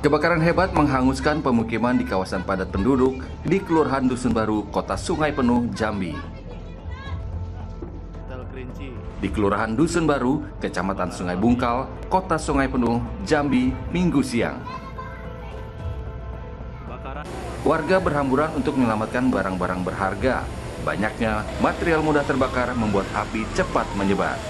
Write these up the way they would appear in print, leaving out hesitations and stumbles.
Kebakaran hebat menghanguskan pemukiman di kawasan padat penduduk di Kelurahan Dusun Baru, Kota Sungai Penuh, Jambi. Di Kelurahan Dusun Baru, Kecamatan Sungai Bungkal, Kota Sungai Penuh, Jambi, Minggu siang. Warga berhamburan untuk menyelamatkan barang-barang berharga. Banyaknya material mudah terbakar membuat api cepat menyebar.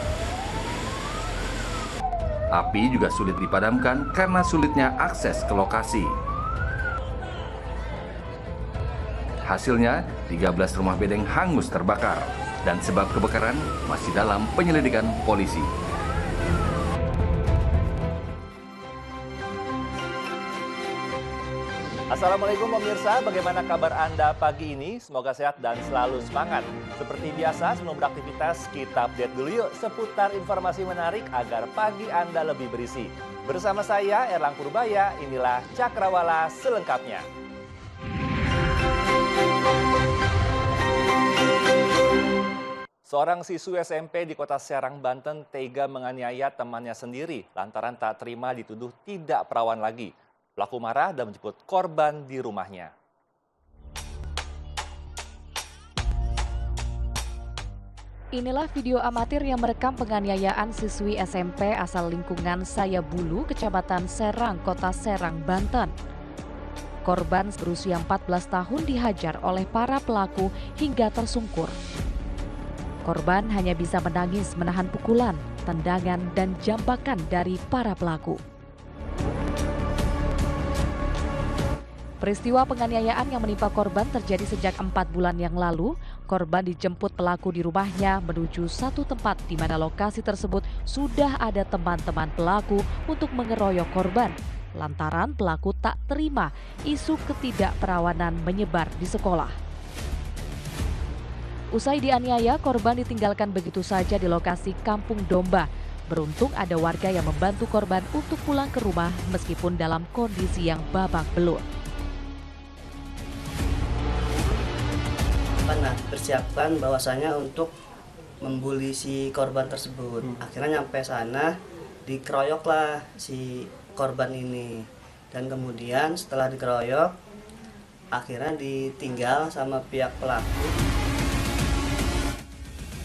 Api juga sulit dipadamkan karena sulitnya akses ke lokasi. Hasilnya, 13 rumah bedeng hangus terbakar dan sebab kebakaran masih dalam penyelidikan polisi. Assalamualaikum pemirsa, bagaimana kabar Anda pagi ini? Semoga sehat dan selalu semangat. Seperti biasa, sebelum beraktivitas, kita update dulu yuk seputar informasi menarik agar pagi Anda lebih berisi. Bersama saya, Erlang Purbaya, inilah Cakrawala selengkapnya. Seorang siswi SMP di Kota Serang, Banten tega menganiaya temannya sendiri lantaran tak terima dituduh tidak perawan lagi. Pelaku marah dan menjemput korban di rumahnya. Inilah video amatir yang merekam penganiayaan siswi SMP asal lingkungan Sayabulu, Kecamatan Serang, Kota Serang, Banten. Korban berusia 14 tahun dihajar oleh para pelaku hingga tersungkur. Korban hanya bisa menangis menahan pukulan, tendangan, dan jambakan dari para pelaku. Peristiwa penganiayaan yang menimpa korban terjadi sejak 4 bulan yang lalu. Korban dijemput pelaku di rumahnya menuju satu tempat di mana lokasi tersebut sudah ada teman-teman pelaku untuk mengeroyok korban. Lantaran pelaku tak terima isu ketidakperawanan menyebar di sekolah. Usai dianiaya, korban ditinggalkan begitu saja di lokasi Kampung Domba. Beruntung ada warga yang membantu korban untuk pulang ke rumah meskipun dalam kondisi yang babak belur. Persiapkan bahwasanya untuk membuli si korban tersebut. Akhirnya nyampe sana dikeroyoklah si korban ini, dan kemudian setelah dikeroyok akhirnya ditinggal sama pihak pelaku.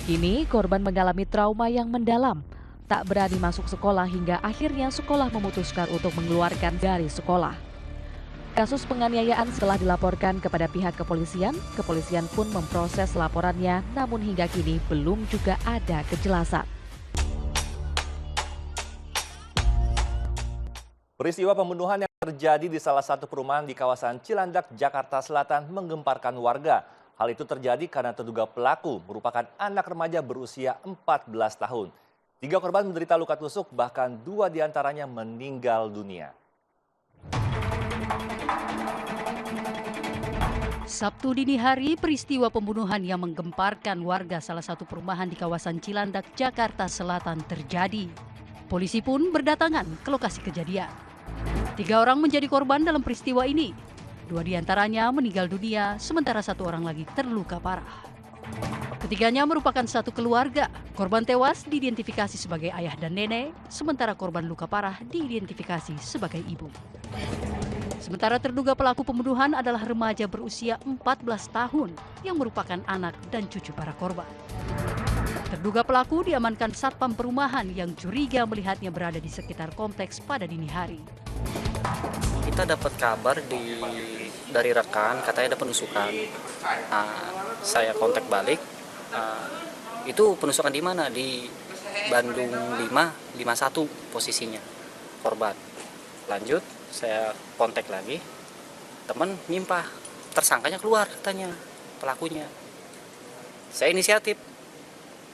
Kini korban mengalami trauma yang mendalam, tak berani masuk sekolah hingga akhirnya sekolah memutuskan untuk mengeluarkan dari sekolah. Kasus penganiayaan setelah dilaporkan kepada pihak kepolisian pun memproses laporannya, namun hingga kini belum juga ada kejelasan. Peristiwa pembunuhan yang terjadi di salah satu perumahan di kawasan Cilandak, Jakarta Selatan menggemparkan warga. Hal itu terjadi karena terduga pelaku merupakan anak remaja berusia 14 tahun. 3 korban menderita luka tusuk, bahkan 2 diantaranya meninggal dunia. Sabtu dini hari, peristiwa pembunuhan yang menggemparkan warga salah satu perumahan di kawasan Cilandak, Jakarta Selatan terjadi. Polisi pun berdatangan ke lokasi kejadian. 3 orang menjadi korban dalam peristiwa ini. 2 diantaranya meninggal dunia, sementara 1 orang lagi terluka parah. Ketiganya merupakan satu keluarga. Korban tewas diidentifikasi sebagai ayah dan nenek, sementara korban luka parah diidentifikasi sebagai ibu. Sementara terduga pelaku pembunuhan adalah remaja berusia 14 tahun yang merupakan anak dan cucu para korban. Terduga pelaku diamankan satpam perumahan yang curiga melihatnya berada di sekitar kompleks pada dini hari. Kita dapat kabar dari rekan, katanya ada penusukan. Saya kontak balik. Itu penusukan di mana? Di Bandung 51 posisinya korban. Lanjut, saya kontak lagi, teman mimpah, tersangkanya keluar katanya, pelakunya. Saya inisiatif,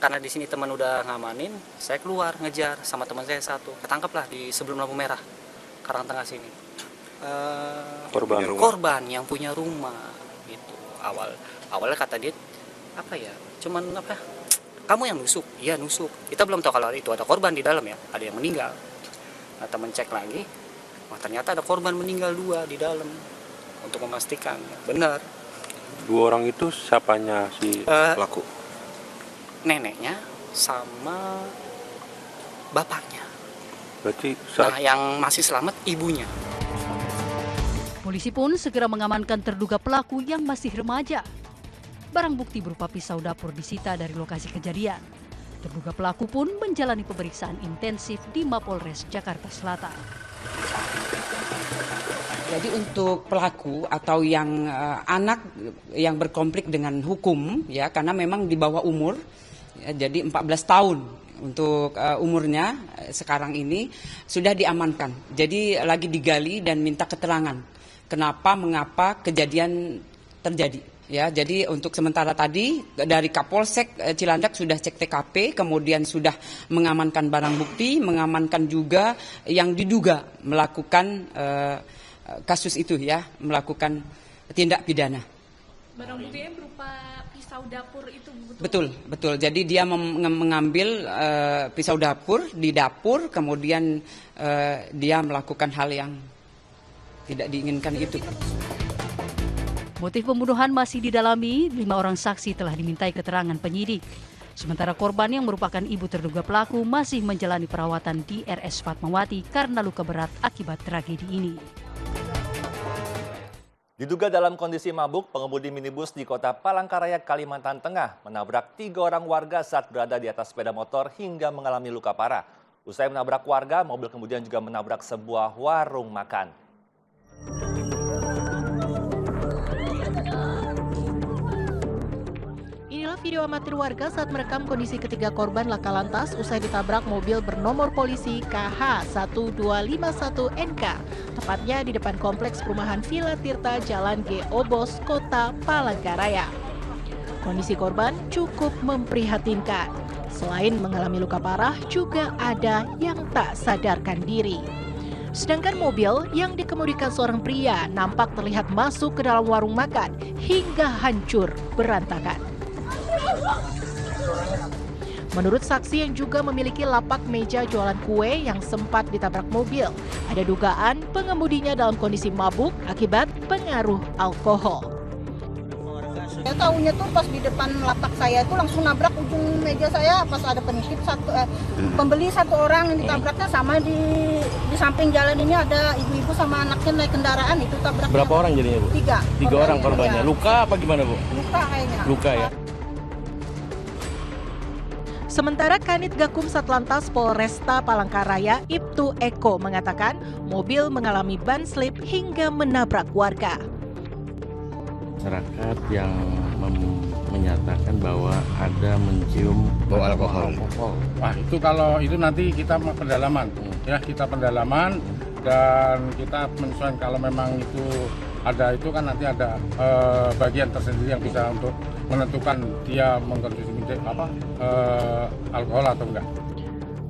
karena di sini teman udah ngamanin, saya keluar ngejar sama teman saya satu, ketangkaplah di sebelum lampu merah, Karangtengah sini. Korban yang punya rumah, gitu. Awalnya kata dia, cuman kamu yang nusuk? Iya nusuk. Kita belum tahu kalau itu ada korban di dalam ya, ada yang meninggal. Nah, teman cek lagi. Wah, ternyata ada korban meninggal 2 di dalam. Untuk memastikan benar. 2 orang itu siapanya si pelaku? Neneknya sama bapaknya. Berarti Nah, yang masih selamat ibunya. Polisi pun segera mengamankan terduga pelaku yang masih remaja. Barang bukti berupa pisau dapur disita dari lokasi kejadian. Terduga pelaku pun menjalani pemeriksaan intensif di Mapolres Jakarta Selatan. Jadi untuk pelaku atau yang anak yang berkonflik dengan hukum, ya, karena memang di bawah umur, ya, jadi 14 tahun untuk umurnya sekarang ini sudah diamankan. Jadi lagi digali dan minta keterangan mengapa kejadian terjadi. Ya, jadi untuk sementara tadi dari Kapolsek Cilandak sudah cek TKP, kemudian sudah mengamankan barang bukti, mengamankan juga yang diduga melakukan kasus itu, ya, melakukan tindak pidana. Barang buktinya berupa pisau dapur itu, Betul. Jadi dia mengambil pisau dapur di dapur, kemudian dia melakukan hal yang tidak diinginkan itu. Motif pembunuhan masih didalami, 5 orang saksi telah dimintai keterangan penyidik. Sementara korban yang merupakan ibu terduga pelaku masih menjalani perawatan di RS Fatmawati karena luka berat akibat tragedi ini. Diduga dalam kondisi mabuk, pengemudi minibus di kota Palangkaraya, Kalimantan Tengah menabrak 3 orang warga saat berada di atas sepeda motor hingga mengalami luka parah. Usai menabrak warga, mobil kemudian juga menabrak sebuah warung makan. Inilah video amatir warga saat merekam kondisi ketiga korban laka lantas usai ditabrak mobil bernomor polisi KH1251NK, tepatnya di depan kompleks perumahan Villa Tirta, Jalan G. Obos, Kota Palangkaraya. Kondisi korban cukup memprihatinkan. Selain mengalami luka parah, juga ada yang tak sadarkan diri. Sedangkan mobil yang dikemudikan seorang pria nampak terlihat masuk ke dalam warung makan hingga hancur berantakan. Menurut saksi yang juga memiliki lapak meja jualan kue yang sempat ditabrak mobil, ada dugaan pengemudinya dalam kondisi mabuk akibat pengaruh alkohol. Saya tahunya tuh pas di depan lapak saya itu langsung nabrak ujung meja saya, pas ada penitip pembeli satu orang yang ditabraknya, sama di samping jalan ini ada ibu-ibu sama anaknya naik kendaraan itu tabraknya. Berapa orang jadinya, Bu? 3 orang korbannya. Ya. Luka apa gimana, Bu? Luka kayaknya. Luka, ya. Sementara Kanit Gakum Satlantas Polresta Palangkaraya, Ibtu Eko mengatakan mobil mengalami ban slip hingga menabrak warga. Masyarakat yang menyatakan bahwa ada mencium bau alkohol. Wah, itu kalau itu nanti kita pendalaman, ya, kita pendalaman dan kita menyesuaikan. Kalau memang itu ada, itu kan nanti ada bagian tersendiri yang bisa untuk menentukan dia mengkonsumsi alkohol atau enggak.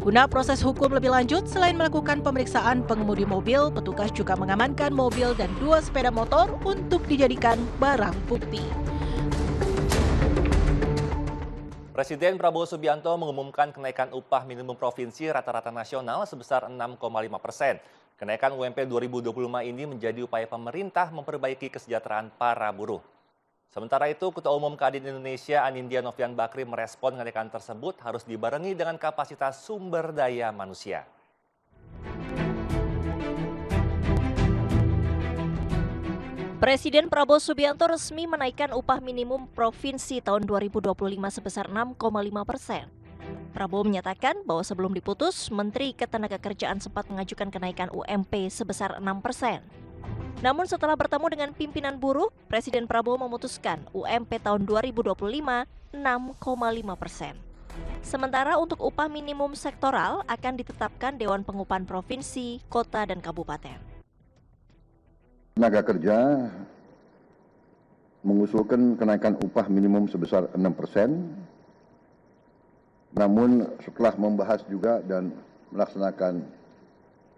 Guna proses hukum lebih lanjut, selain melakukan pemeriksaan pengemudi mobil, petugas juga mengamankan mobil dan 2 sepeda motor untuk dijadikan barang bukti. Presiden Prabowo Subianto mengumumkan kenaikan upah minimum provinsi rata-rata nasional sebesar 6,5%. Kenaikan UMP 2025 ini menjadi upaya pemerintah memperbaiki kesejahteraan para buruh. Sementara itu, Ketua Umum Kadin Indonesia Anindya Novian Bakri merespon kenaikan tersebut harus dibarengi dengan kapasitas sumber daya manusia. Presiden Prabowo Subianto resmi menaikkan upah minimum provinsi tahun 2025 sebesar 6,5%. Prabowo menyatakan bahwa sebelum diputus, Menteri Ketenagakerjaan sempat mengajukan kenaikan UMP sebesar 6%. Namun setelah bertemu dengan pimpinan buruh, Presiden Prabowo memutuskan UMP tahun 2025 6,5%. Sementara untuk upah minimum sektoral akan ditetapkan Dewan Pengupahan Provinsi, Kota, dan Kabupaten. Tenaga kerja mengusulkan kenaikan upah minimum sebesar 6%. Namun setelah membahas juga dan melaksanakan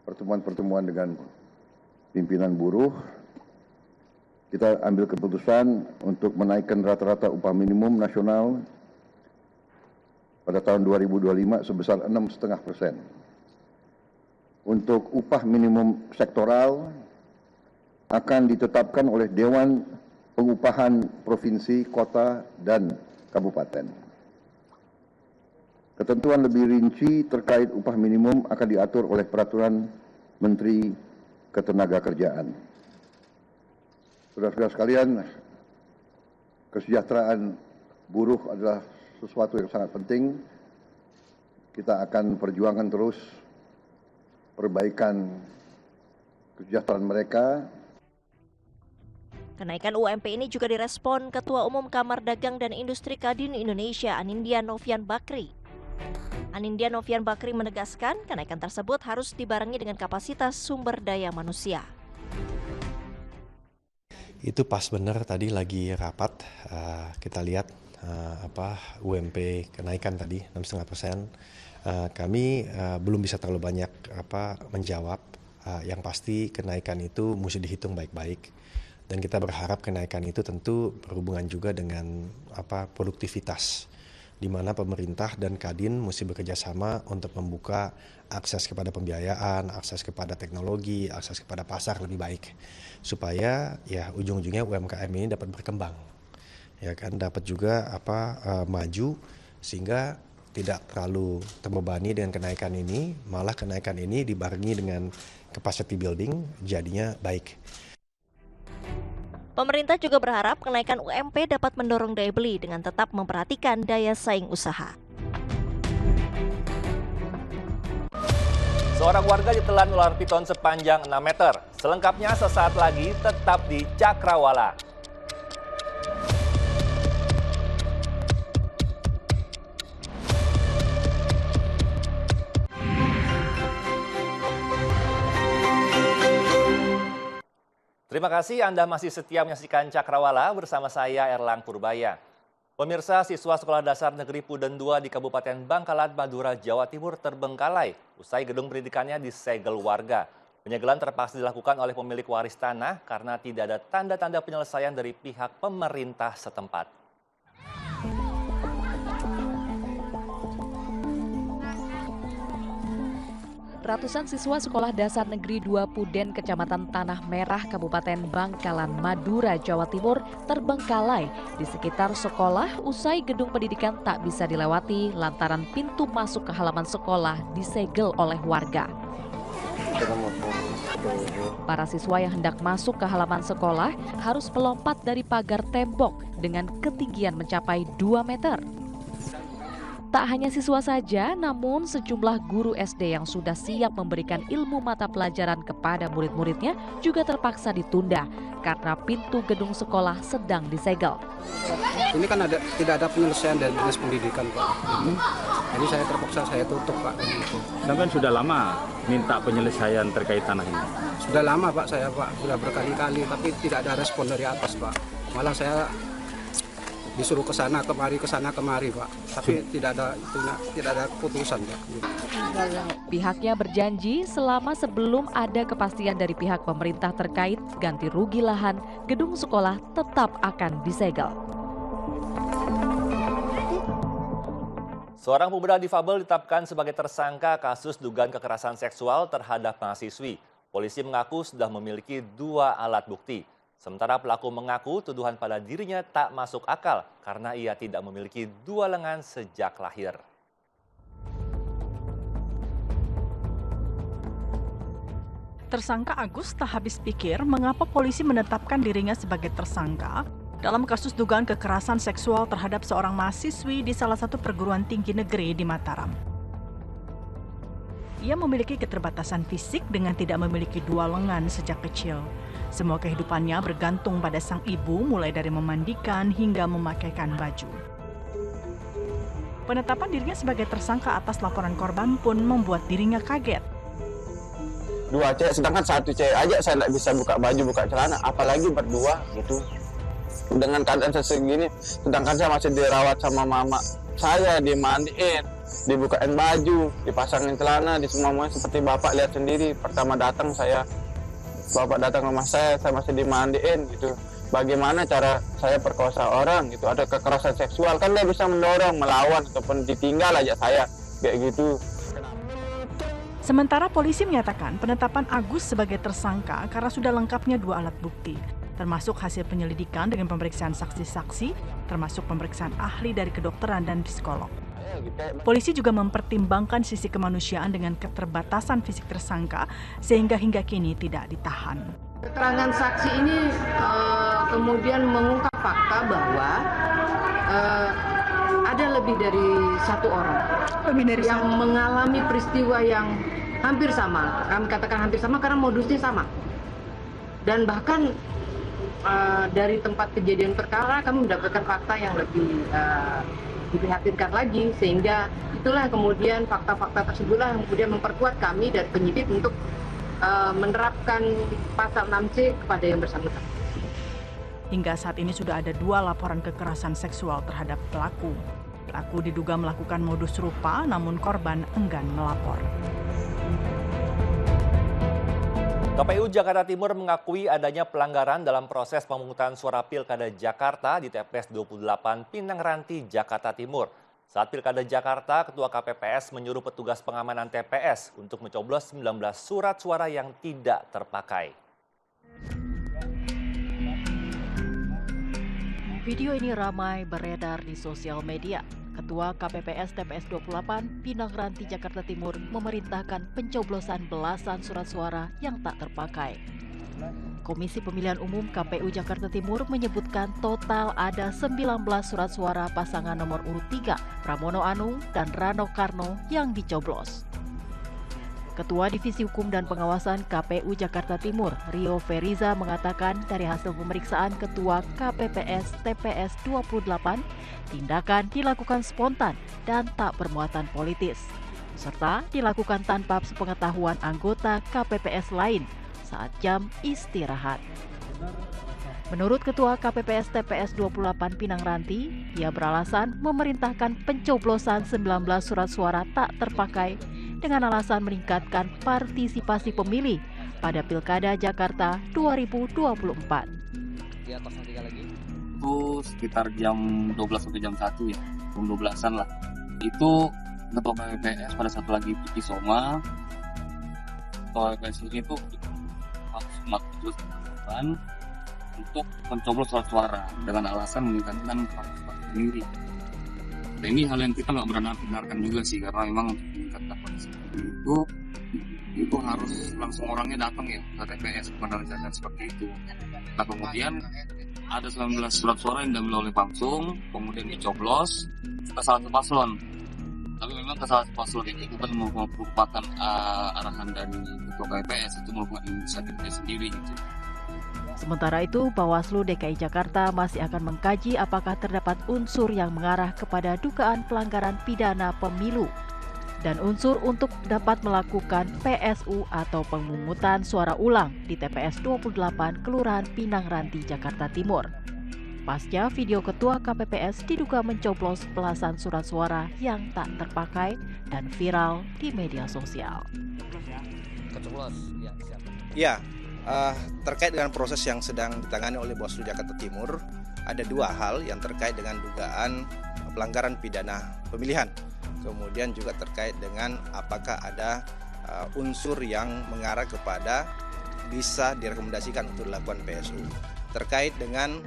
pertemuan-pertemuan dengan pimpinan buruh, kita ambil keputusan untuk menaikkan rata-rata upah minimum nasional pada tahun 2025 sebesar 6,5%. Untuk upah minimum sektoral akan ditetapkan oleh Dewan Pengupahan Provinsi, Kota, dan Kabupaten. Ketentuan lebih rinci terkait upah minimum akan diatur oleh Peraturan Menteri Ketenagakerjaan. Saudara-saudara sekalian, kesejahteraan buruh adalah sesuatu yang sangat penting. Kita akan perjuangkan terus perbaikan kesejahteraan mereka. Kenaikan UMP ini juga direspon Ketua Umum Kamar Dagang dan Industri Kadin Indonesia, Anindya Novian Bakri. Anindya Novian Bakri menegaskan kenaikan tersebut harus dibarengi dengan kapasitas sumber daya manusia. Itu pas benar tadi lagi rapat, kita lihat UMP kenaikan tadi 6,5%. Kami belum bisa terlalu banyak menjawab. Yang pasti kenaikan itu mesti dihitung baik-baik. Dan kita berharap kenaikan itu tentu berhubungan juga dengan produktivitas, di mana pemerintah dan Kadin mesti bekerja sama untuk membuka akses kepada pembiayaan, akses kepada teknologi, akses kepada pasar lebih baik, supaya ya ujung-ujungnya UMKM ini dapat berkembang, ya kan, dapat juga maju, sehingga tidak terlalu terbebani dengan kenaikan ini, malah kenaikan ini dibarengi dengan capacity building, jadinya baik. Pemerintah juga berharap kenaikan UMP dapat mendorong daya beli dengan tetap memperhatikan daya saing usaha. Seorang warga ditelan ular piton sepanjang 6 meter. Selengkapnya sesaat lagi, tetap di Cakrawala. Terima kasih Anda masih setia menyaksikan Cakrawala bersama saya Erlang Purbaya. Pemirsa, siswa Sekolah Dasar Negeri Puden 2 di Kabupaten Bangkalan, Madura, Jawa Timur terbengkalai usai gedung pendidikannya disegel warga. Penyegelan terpaksa dilakukan oleh pemilik waris tanah karena tidak ada tanda-tanda penyelesaian dari pihak pemerintah setempat. Ratusan siswa Sekolah Dasar Negeri 2 Puden, Kecamatan Tanah Merah, Kabupaten Bangkalan, Madura, Jawa Timur terbengkalai di sekitar sekolah usai gedung pendidikan tak bisa dilewati lantaran pintu masuk ke halaman sekolah disegel oleh warga. Para siswa yang hendak masuk ke halaman sekolah harus melompat dari pagar tembok dengan ketinggian mencapai 2 meter. Tak hanya siswa saja, namun sejumlah guru SD yang sudah siap memberikan ilmu mata pelajaran kepada murid-muridnya juga terpaksa ditunda karena pintu gedung sekolah sedang disegel. Ini kan tidak ada penyelesaian dari dinas pendidikan, Pak. Jadi saya terpaksa saya tutup, Pak. Sampai sudah lama minta penyelesaian terkait tanah ini? Sudah lama, Pak, saya, Pak. Sudah berkali-kali, tapi tidak ada respon dari atas, Pak. Malah saya disuruh ke sana kemari Pak, tapi tidak ada keputusan, Pak. Pihaknya berjanji selama sebelum ada kepastian dari pihak pemerintah terkait ganti rugi lahan, gedung sekolah tetap akan disegel. Seorang pemuda difabel ditetapkan sebagai tersangka kasus dugaan kekerasan seksual terhadap mahasiswi. Polisi mengaku sudah memiliki 2 alat bukti. Sementara pelaku mengaku tuduhan pada dirinya tak masuk akal karena ia tidak memiliki 2 lengan sejak lahir. Tersangka Agus tak habis pikir mengapa polisi menetapkan dirinya sebagai tersangka dalam kasus dugaan kekerasan seksual terhadap seorang mahasiswi di salah satu perguruan tinggi negeri di Mataram. Ia memiliki keterbatasan fisik dengan tidak memiliki 2 lengan sejak kecil. Semua kehidupannya bergantung pada sang ibu, mulai dari memandikan hingga memakaikan baju. Penetapan dirinya sebagai tersangka atas laporan korban pun membuat dirinya kaget. 2 cewek, sedangkan 1 cewek aja saya tidak bisa buka baju, buka celana, apalagi berdua gitu. Dengan keadaan segini, sedangkan saya masih dirawat sama mama saya, dimandiin, dibukain baju, dipasangin celana, di semuanya seperti bapak lihat sendiri. Pertama datang bapak datang ke rumah saya masih dimandiin gitu. Bagaimana cara saya perkosa orang gitu, ada kekerasan seksual, kan dia bisa mendorong, melawan, ataupun ditinggal aja saya, kayak gitu. Sementara polisi menyatakan penetapan Agus sebagai tersangka karena sudah lengkapnya 2 alat bukti, termasuk hasil penyelidikan dengan pemeriksaan saksi-saksi, termasuk pemeriksaan ahli dari kedokteran dan psikolog. Polisi juga mempertimbangkan sisi kemanusiaan dengan keterbatasan fisik tersangka, sehingga hingga kini tidak ditahan. Keterangan saksi ini kemudian mengungkap fakta bahwa ada lebih dari satu orang yang mengalami peristiwa yang hampir sama. Kami katakan hampir sama karena modusnya sama. Dan bahkan dari tempat kejadian perkara kami mendapatkan fakta yang lebih diprihatinkan lagi, sehingga itulah kemudian fakta-fakta tersebutlah yang kemudian memperkuat kami dan penyidik untuk menerapkan pasal 6C kepada yang bersangkutan. Hingga saat ini sudah ada 2 laporan kekerasan seksual terhadap pelaku. Pelaku diduga melakukan modus serupa, namun korban enggan melapor. KPU Jakarta Timur mengakui adanya pelanggaran dalam proses pemungutan suara Pilkada Jakarta di TPS 28 Pinang Ranti, Jakarta Timur. Saat Pilkada Jakarta, Ketua KPPS menyuruh petugas pengamanan TPS untuk mencoblos 19 surat suara yang tidak terpakai. Video ini ramai beredar di sosial media. Ketua KPPS TPS 28 Pinang Ranti, Jakarta Timur memerintahkan pencoblosan belasan surat suara yang tak terpakai. Komisi Pemilihan Umum KPU Jakarta Timur menyebutkan total ada 19 surat suara pasangan nomor urut 3 Pramono Anung dan Rano Karno yang dicoblos. Ketua Divisi Hukum dan Pengawasan KPU Jakarta Timur, Rio Feriza, mengatakan dari hasil pemeriksaan Ketua KPPS TPS 28, tindakan dilakukan spontan dan tak bermuatan politis, serta dilakukan tanpa sepengetahuan anggota KPPS lain saat jam istirahat. Menurut Ketua KPPS TPS 28 Pinang Ranti, ia beralasan memerintahkan pencoblosan 19 surat suara tak terpakai dengan alasan meningkatkan partisipasi pemilih pada Pilkada Jakarta 2024. Di atas nanti lagi. Itu sekitar jam 12 sampai jam 1 ya, jam 12-an lah. Itu Ketua KPPS pada saat lagi pipi soma, Ketua KPPS ini tuh terus untuk mencoblos suara dengan alasan meningkatkan partisipasi pemilih. Dan ini hal yang kita nggak benarkan juga sih, karena memang untuk meningkatkan partisipasi itu harus langsung orangnya datang ya ke TPS menandakan seperti itu. Nah kemudian ada 19 surat suara yang diambil oleh Pansum, kemudian dicoblos ke salah satu paslon. Tapi memang ke salah satu paslon ini bukan merupakan arahan dari Ketua KPPS, itu merupakan inisiatifnya sendiri gitu. Sementara itu, Bawaslu DKI Jakarta masih akan mengkaji apakah terdapat unsur yang mengarah kepada dugaan pelanggaran pidana pemilu dan unsur untuk dapat melakukan PSU atau pemungutan suara ulang di TPS 28 Kelurahan Pinang Ranti, Jakarta Timur. Pasca video Ketua KPPS diduga mencoblos belasan surat suara yang tak terpakai dan viral di media sosial. Ya, terkait dengan proses yang sedang ditangani oleh Bawaslu Jakarta Timur, ada 2 hal yang terkait dengan dugaan pelanggaran pidana pemilihan. Kemudian juga terkait dengan apakah ada unsur yang mengarah kepada bisa direkomendasikan untuk dilakukan PSU. Terkait dengan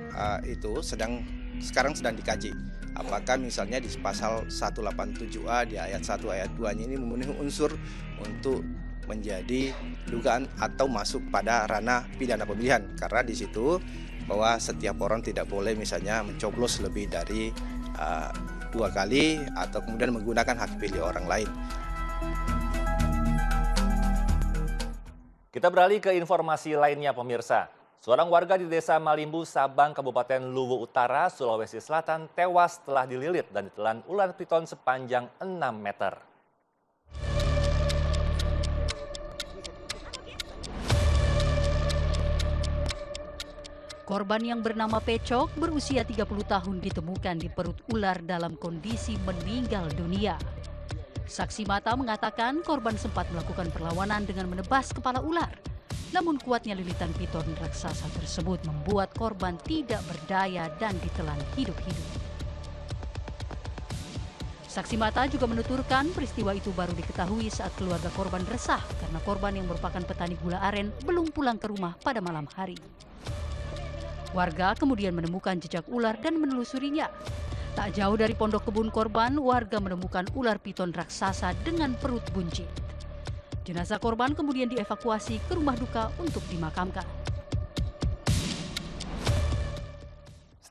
itu sekarang sedang dikaji. Apakah misalnya di pasal 187A di ayat 1 ayat 2-nya ini memenuhi unsur untuk menjadi dugaan atau masuk pada ranah pidana pemilihan, karena di situ bahwa setiap orang tidak boleh misalnya mencoblos lebih dari 2 kali atau kemudian menggunakan hak pilih orang lain. Kita beralih ke informasi lainnya pemirsa. Seorang warga di Desa Malimbu, Sabang, Kabupaten Luwu Utara, Sulawesi Selatan tewas setelah dililit dan ditelan ular piton sepanjang 6 meter. Korban yang bernama Pecok berusia 30 tahun ditemukan di perut ular dalam kondisi meninggal dunia. Saksi mata mengatakan korban sempat melakukan perlawanan dengan menebas kepala ular. Namun kuatnya lilitan piton raksasa tersebut membuat korban tidak berdaya dan ditelan hidup-hidup. Saksi mata juga menuturkan peristiwa itu baru diketahui saat keluarga korban resah karena korban yang merupakan petani gula aren belum pulang ke rumah pada malam hari. Warga kemudian menemukan jejak ular dan menelusurinya. Tak jauh dari pondok kebun korban, warga menemukan ular piton raksasa dengan perut buncit. Jenazah korban kemudian dievakuasi ke rumah duka untuk dimakamkan.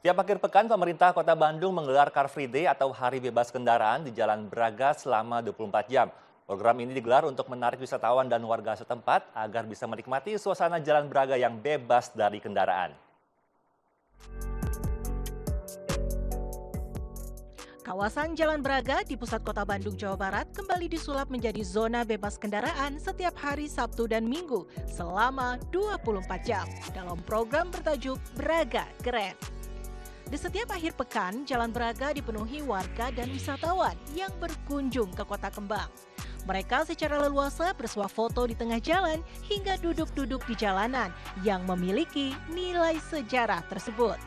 Tiap akhir pekan, pemerintah Kota Bandung menggelar Car Free Day atau Hari Bebas Kendaraan di Jalan Braga selama 24 jam. Program ini digelar untuk menarik wisatawan dan warga setempat agar bisa menikmati suasana Jalan Braga yang bebas dari kendaraan. Kawasan Jalan Braga di pusat kota Bandung, Jawa Barat kembali disulap menjadi zona bebas kendaraan setiap hari Sabtu dan Minggu selama 24 jam dalam program bertajuk Braga Keren. Di setiap akhir pekan, Jalan Braga dipenuhi warga dan wisatawan yang berkunjung ke Kota Kembang. Mereka secara leluasa bersuah foto di tengah jalan hingga duduk-duduk di jalanan yang memiliki nilai sejarah tersebut.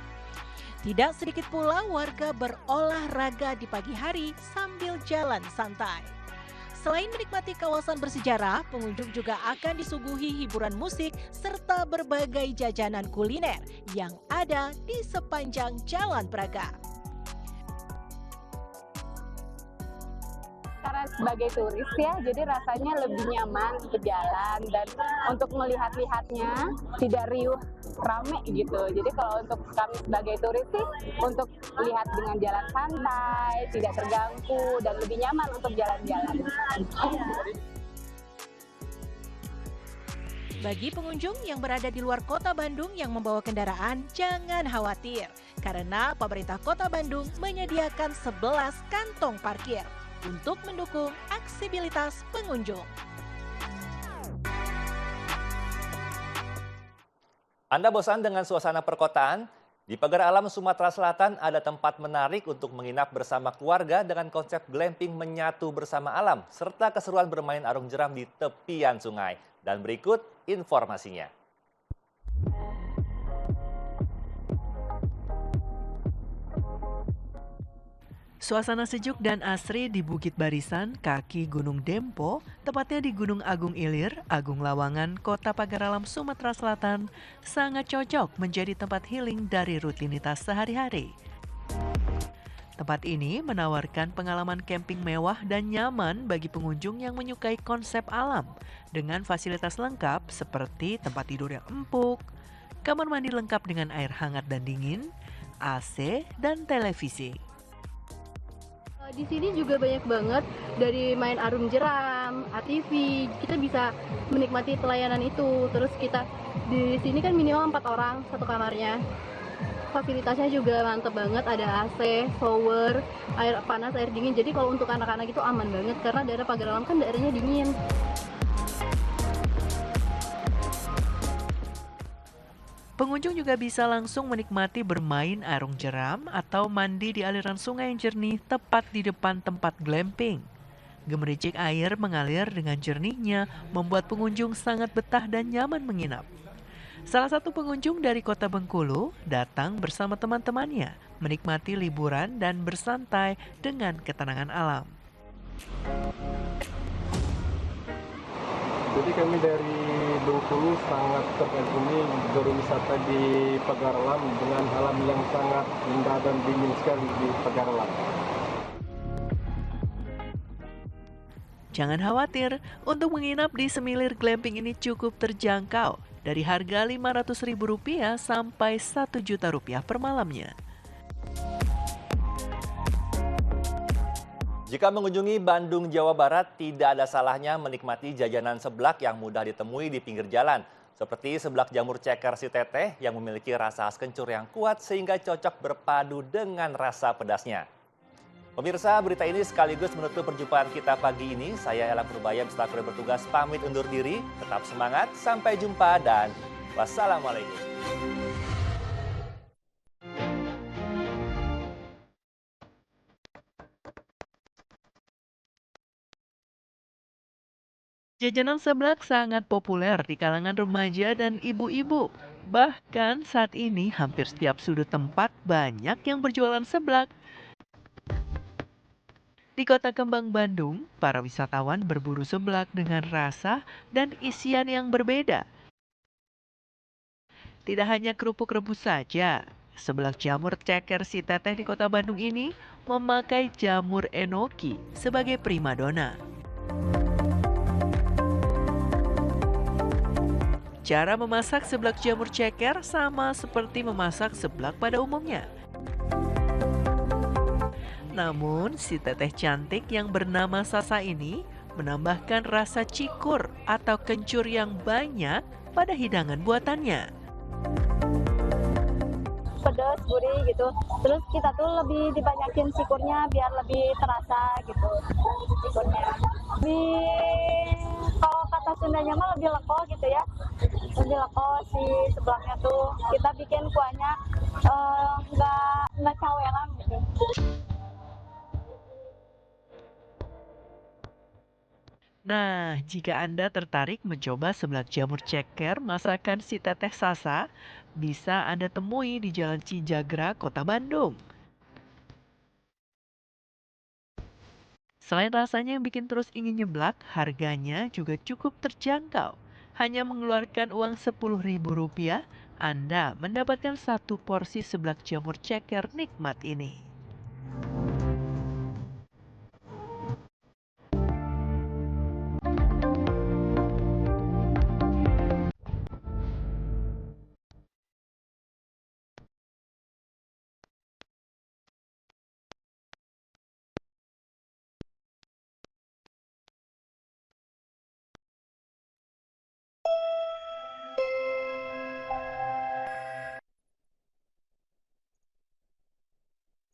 Tidak sedikit pula warga berolahraga di pagi hari sambil jalan santai. Selain menikmati kawasan bersejarah, pengunjung juga akan disuguhi hiburan musik serta berbagai jajanan kuliner yang ada di sepanjang Jalan Braga. Karena sebagai turis ya, jadi rasanya lebih nyaman untuk jalan dan untuk melihat-lihatnya tidak riuh rame gitu. Jadi kalau untuk kami sebagai turis sih untuk lihat dengan jalan santai, tidak terganggu dan lebih nyaman untuk jalan-jalan. Bagi pengunjung yang berada di luar kota Bandung yang membawa kendaraan, jangan khawatir karena pemerintah Kota Bandung menyediakan 11 kantong parkir untuk mendukung aksibilitas pengunjung. Anda bosan dengan suasana perkotaan? Di Pagar Alam Sumatera Selatan ada tempat menarik untuk menginap bersama keluarga dengan konsep glamping menyatu bersama alam, serta keseruan bermain arung jeram di tepian sungai. Dan berikut informasinya. Suasana sejuk dan asri di Bukit Barisan, kaki Gunung Dempo, tepatnya di Gunung Agung Ilir, Agung Lawangan, Kota Pagar Alam, Sumatera Selatan, sangat cocok menjadi tempat healing dari rutinitas sehari-hari. Tempat ini menawarkan pengalaman camping mewah dan nyaman bagi pengunjung yang menyukai konsep alam, dengan fasilitas lengkap seperti tempat tidur yang empuk, kamar mandi lengkap dengan air hangat dan dingin, AC, dan televisi. Di sini juga banyak banget dari main arung jeram, ATV, kita bisa menikmati pelayanan itu. Terus kita di sini kan minimal 4 orang satu kamarnya. Fasilitasnya juga mantep banget, ada AC, shower, air panas, air dingin. Jadi kalau untuk anak-anak itu aman banget karena daerah Pagar Alam kan daerahnya dingin. Pengunjung juga bisa langsung menikmati bermain arung jeram atau mandi di aliran sungai yang jernih tepat di depan tempat glamping. Gemericik air mengalir dengan jernihnya membuat pengunjung sangat betah dan nyaman menginap. Salah satu pengunjung dari Kota Bengkulu datang bersama teman-temannya menikmati liburan dan bersantai dengan ketenangan alam. Jadi kami dari Bengkulu sangat terkagumi berwisata di Pagar Alam dengan alam yang sangat indah dan dingin sekali di Pagar Alam. Jangan khawatir, untuk menginap di semilir glamping ini cukup terjangkau dari harga Rp500.000 sampai Rp1.000.000 per malamnya. Jika mengunjungi Bandung, Jawa Barat, tidak ada salahnya menikmati jajanan seblak yang mudah ditemui di pinggir jalan. Seperti seblak jamur ceker si Teteh yang memiliki rasa khas kencur yang kuat sehingga cocok berpadu dengan rasa pedasnya. Pemirsa, berita ini sekaligus menutup perjumpaan kita pagi ini. Saya Ella Purbaya beserta kru bertugas pamit undur diri. Tetap semangat, sampai jumpa dan wassalamualaikum. Jajanan seblak sangat populer di kalangan remaja dan ibu-ibu. Bahkan saat ini hampir setiap sudut tempat banyak yang berjualan seblak. Di Kota Kembang, Bandung, para wisatawan berburu seblak dengan rasa dan isian yang berbeda. Tidak hanya kerupuk rebus saja, seblak jamur ceker si Teteh di Kota Bandung ini memakai jamur enoki sebagai primadona. Cara memasak seblak jamur ceker sama seperti memasak seblak pada umumnya. Namun, si teteh cantik yang bernama Sasa ini menambahkan rasa cikur atau kencur yang banyak pada hidangan buatannya. Pedas, gurih gitu. Terus kita tuh lebih dibanyakin cikurnya biar lebih terasa gitu cikurnya. Kalau kata Sundanya mah lebih leko gitu ya. Lebih leko si sebelahnya tuh. Kita bikin kuahnya nggak cawelan gitu. Nah, jika Anda tertarik mencoba seblak jamur ceker masakan si teteh Sasa, bisa Anda temui di Jalan Cijagra, Kota Bandung. Selain rasanya yang bikin terus ingin nyeblak, harganya juga cukup terjangkau. Hanya mengeluarkan uang Rp10.000, Anda mendapatkan satu porsi seblak jamur ceker nikmat ini.